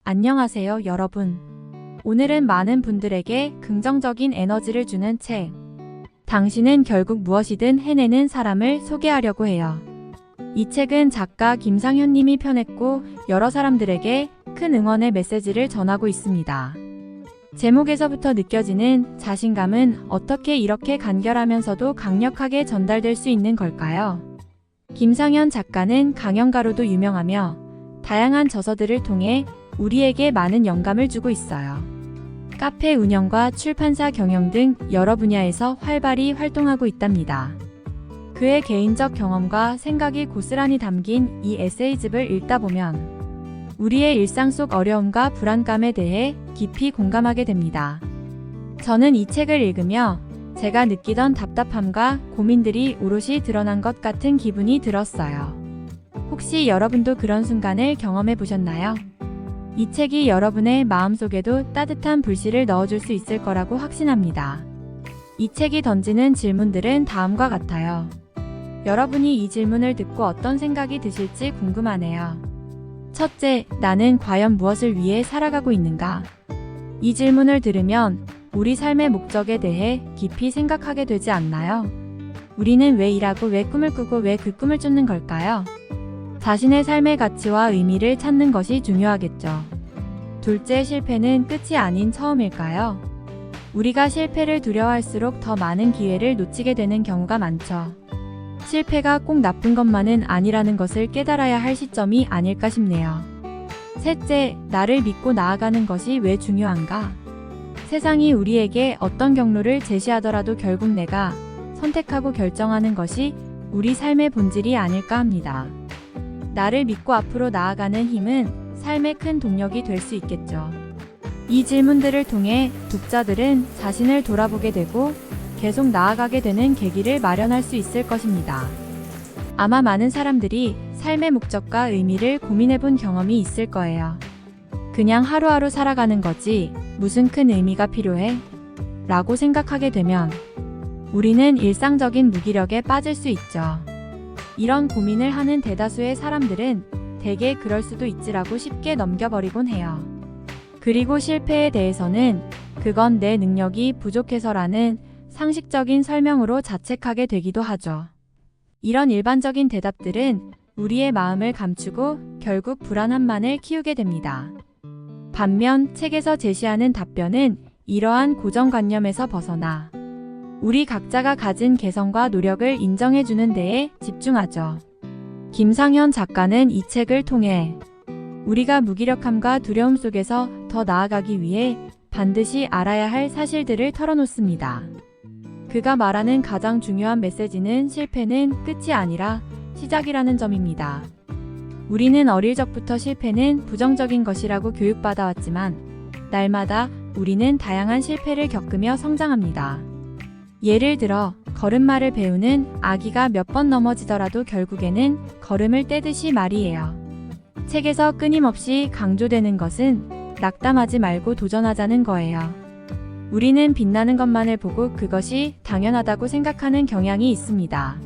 안녕하세요, 여러분. 오늘은 많은 분들에게 긍정적인 에너지를 주는 책, 당신은 결국 무엇이든 해내는 사람을 소개하려고 해요. 이 책은 작가 김상현 님이 펴냈고 여러 사람들에게 큰 응원의 메시지를 전하고 있습니다. 제목에서부터 느껴지는 자신감은 어떻게 이렇게 간결하면서도 강력하게 전달될 수 있는 걸까요? 김상현 작가는 강연가로도 유명하며 다양한 저서들을 통해 우리에게 많은 영감을 주고 있어요. 카페 운영과 출판사 경영 등 여러 분야에서 활발히 활동하고 있답니다. 그의 개인적 경험과 생각이 고스란히 담긴 이 에세이집을 읽다 보면 우리의 일상 속 어려움과 불안감에 대해 깊이 공감하게 됩니다. 저는 이 책을 읽으며 제가 느끼던 답답함과 고민들이 오롯이 드러난 것 같은 기분이 들었어요. 혹시 여러분도 그런 순간을 경험해 보셨나요? 이 책이 여러분의 마음속에도 따뜻한 불씨를 넣어줄 수 있을 거라고 확신합니다. 이 책이 던지는 질문들은 다음과 같아요. 여러분이 이 질문을 듣고 어떤 생각이 드실지 궁금하네요. 첫째, 나는 과연 무엇을 위해 살아가고 있는가? 이 질문을 들으면 우리 삶의 목적에 대해 깊이 생각하게 되지 않나요? 우리는 왜 일하고 왜 꿈을 꾸고 왜 그 꿈을 쫓는 걸까요? 자신의 삶의 가치와 의미를 찾는 것이 중요하겠죠. 둘째, 실패는 끝이 아닌 처음일까요? 우리가 실패를 두려워할수록 더 많은 기회를 놓치게 되는 경우가 많죠. 실패가 꼭 나쁜 것만은 아니라는 것을 깨달아야 할 시점이 아닐까 싶네요. 셋째, 나를 믿고 나아가는 것이 왜 중요한가? 세상이 우리에게 어떤 경로를 제시하더라도 결국 내가 선택하고 결정하는 것이 우리 삶의 본질이 아닐까 합니다. 나를 믿고 앞으로 나아가는 힘은 삶의 큰 동력이 될 수 있겠죠. 이 질문들을 통해 독자들은 자신을 돌아보게 되고 계속 나아가게 되는 계기를 마련할 수 있을 것입니다. 아마 많은 사람들이 삶의 목적과 의미를 고민해 본 경험이 있을 거예요. 그냥 하루하루 살아가는 거지 무슨 큰 의미가 필요해? 라고 생각하게 되면 우리는 일상적인 무기력에 빠질 수 있죠. 이런 고민을 하는 대다수의 사람들은 대개 그럴 수도 있지라고 쉽게 넘겨버리곤 해요. 그리고 실패에 대해서는 그건 내 능력이 부족해서라는 상식적인 설명으로 자책하게 되기도 하죠. 이런 일반적인 대답들은 우리의 마음을 감추고 결국 불안함만을 키우게 됩니다. 반면 책에서 제시하는 답변은 이러한 고정관념에서 벗어나 우리 각자가 가진 개성과 노력을 인정해주는 데에 집중하죠. 김상현 작가는 이 책을 통해 우리가 무기력함과 두려움 속에서 더 나아가기 위해 반드시 알아야 할 사실들을 털어놓습니다. 그가 말하는 가장 중요한 메시지는 실패는 끝이 아니라 시작이라는 점입니다. 우리는 어릴 적부터 실패는 부정적인 것이라고 교육받아왔지만 날마다 우리는 다양한 실패를 겪으며 성장합니다. 예를 들어 걸음마를 배우는 아기가 몇 번 넘어지더라도 결국에는 걸음을 떼듯이 말이에요. 책에서 끊임없이 강조되는 것은 낙담하지 말고 도전하자는 거예요. 우리는 빛나는 것만을 보고 그것이 당연하다고 생각하는 경향이 있습니다.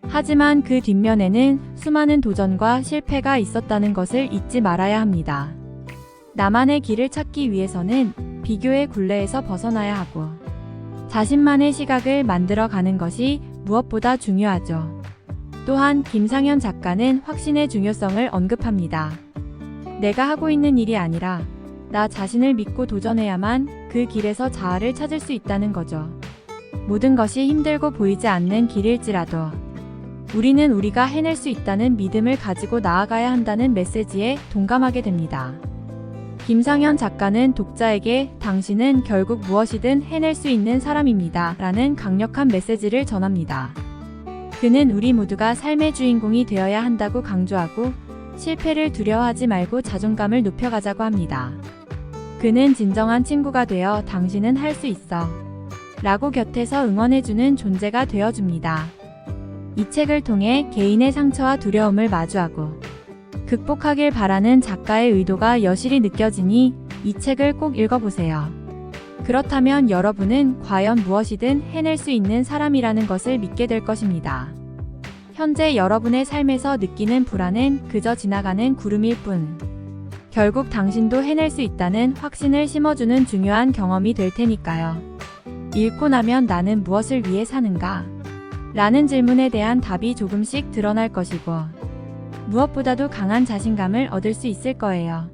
하지만 그 뒷면에는 수많은 도전과 실패가 있었다는 것을 잊지 말아야 합니다. 나만의 길을 찾기 위해서는 비교의 굴레에서 벗어나야 하고 자신만의 시각을 만들어가는 것이 무엇보다 중요하죠. 또한 김상현 작가는 확신의 중요성을 언급합니다. 내가 하고 있는 일이 아니라 나 자신을 믿고 도전해야만 그 길에서 자아를 찾을 수 있다는 거죠. 모든 것이 힘들고 보이지 않는 길일지라도 우리는 우리가 해낼 수 있다는 믿음을 가지고 나아가야 한다는 메시지에 동감하게 됩니다. 김상현 작가는 독자에게 당신은 결국 무엇이든 해낼 수 있는 사람입니다. 라는 강력한 메시지를 전합니다. 그는 우리 모두가 삶의 주인공이 되어야 한다고 강조하고 실패를 두려워하지 말고 자존감을 높여가자고 합니다. 그는 진정한 친구가 되어 당신은 할 수 있어. 라고 곁에서 응원해주는 존재가 되어줍니다. 이 책을 통해 개인의 상처와 두려움을 마주하고 극복하길 바라는 작가의 의도가 여실히 느껴지니 이 책을 꼭 읽어보세요. 그렇다면 여러분은 과연 무엇이든 해낼 수 있는 사람이라는 것을 믿게 될 것입니다. 현재 여러분의 삶에서 느끼는 불안은 그저 지나가는 구름일 뿐, 결국 당신도 해낼 수 있다는 확신을 심어주는 중요한 경험이 될 테니까요. 잃고 나면 나는 무엇을 위해 사는가? 라는 질문에 대한 답이 조금씩 드러날 것이고, 무엇보다도 강한 자신감을 얻을 수 있을 거예요.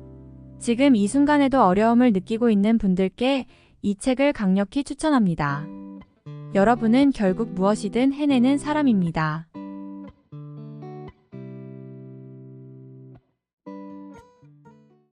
지금 이 순간에도 어려움을 느끼고 있는 분들께 이 책을 강력히 추천합니다. 여러분은 결국 무엇이든 해내는 사람입니다.